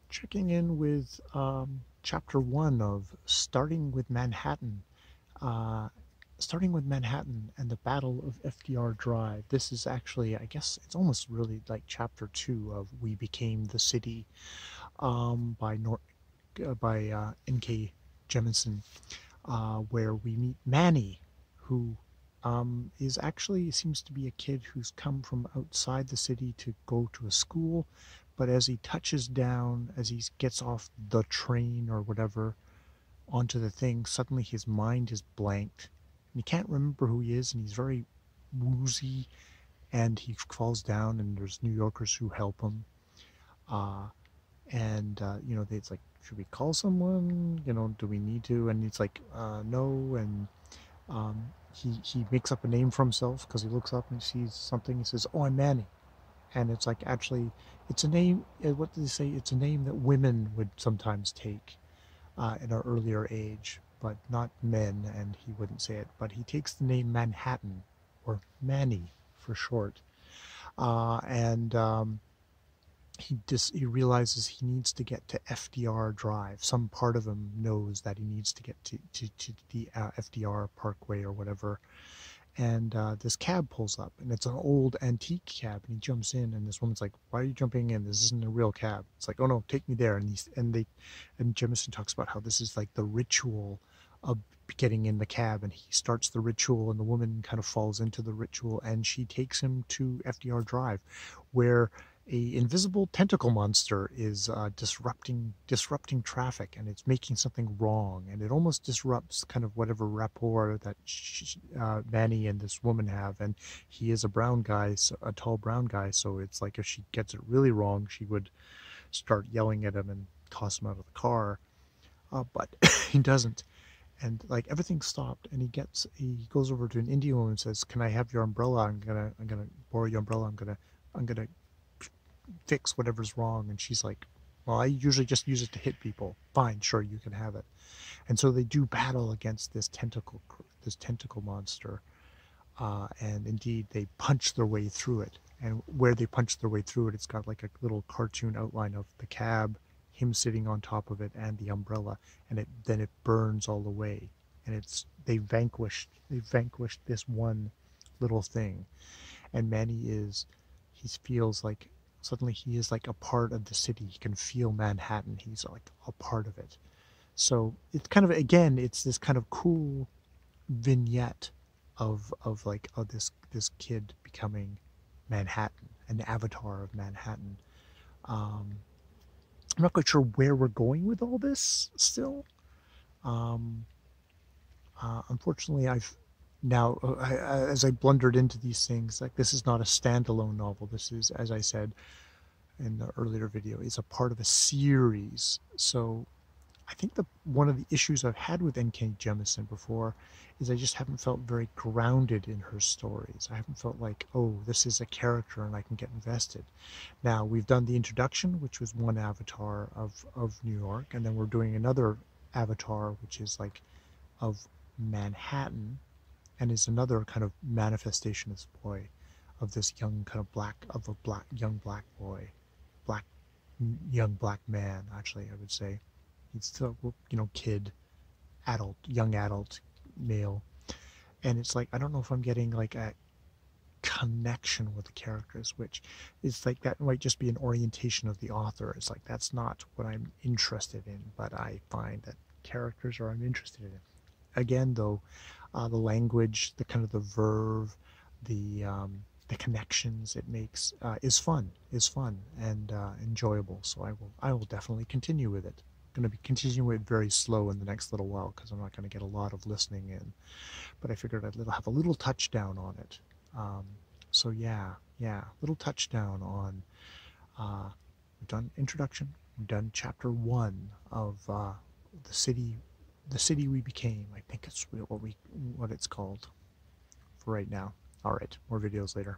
Checking in with chapter one of Starting with Manhattan. Uh, Starting with Manhattan and the Battle of FDR Drive. This is actually, I guess, it's almost really like chapter two of We Became the City by N.K. Jemisin, where we meet Manny, who is actually seems to be a kid who's come from outside the city to go to a school, but as he touches down, as he gets off the train or whatever onto the thing, suddenly his mind is blanked and he can't remember who he is, and he's very woozy, and he falls down, and there's New Yorkers who help him. Uh, and it's like, should we call someone? Do we need to? And it's like, no. And he makes up a name for himself because he looks up and he sees something. He says, "Oh, I'm Manny," and it's like, actually, it's a name. What did they say? It's a name that women would sometimes take in an earlier age, but not men. And he wouldn't say it, but he takes the name Manhattan, or Manny for short, and he realizes he needs to get to FDR Drive. Some part of him knows that he needs to get to the FDR Parkway or whatever. And this cab pulls up, and it's an old antique cab, and he jumps in, and this woman's like, "Why are you jumping in? This isn't a real cab." It's like, "Oh no, take me there." And Jemison talks about how this is like the ritual of getting in the cab, and he starts the ritual, and the woman kind of falls into the ritual, and she takes him to FDR Drive, where a invisible tentacle monster is disrupting traffic, and it's making something wrong, and it almost disrupts kind of whatever rapport that Manny and this woman have. And he is a brown guy, a tall brown guy, so it's like if she gets it really wrong, she would start yelling at him and toss him out of the car, but he doesn't. And like everything stopped, and he goes over to an Indian woman and says, "Can I have your umbrella? I'm gonna borrow your umbrella. I'm gonna fix whatever's wrong." And she's like, "Well, I usually just use it to hit people." "Fine, sure, you can have it." And so they do battle against this tentacle monster, and indeed they punch their way through it. And where they punch their way through it, it's got like a little cartoon outline of the cab, him sitting on top of it, and the umbrella, and then it burns all the way. And they vanquished this one little thing. And he feels like suddenly he is like a part of the city. He can feel Manhattan. He's like a part of it. So it's kind of, again, it's this kind of cool vignette of this kid becoming Manhattan, an avatar of Manhattan. I'm not quite sure where we're going with all this still. Um, Unfortunately, as I blundered into these things, like, this is not a standalone novel. This is, as I said in the earlier video, is a part of a series. So I think one of the issues I've had with N.K. Jemisin before is I just haven't felt very grounded in her stories. I haven't felt like, oh, this is a character and I can get invested. Now, we've done the introduction, which was one avatar of New York, and then we're doing another avatar, which is like of Manhattan, and is another kind of manifestation of this boy, of this young kind of young black boy, black young black man, actually, I would say. He's still, kid, adult, young adult, male. And it's like, I don't know if I'm getting like a connection with the characters, which is like, that might just be an orientation of the author. It's like, that's not what I'm interested in, but I find that characters are I'm interested in. Again, though, the language, the kind of the verve, the connections it makes is fun and enjoyable. So I will definitely continue with it. Going to be continuing it very slow in the next little while because I'm not going to get a lot of listening in. But I figured I'd have a little touchdown on it. So yeah, little touchdown on. We've done introduction. We've done chapter one of the city we became. I think it's what it's called for right now. All right, more videos later.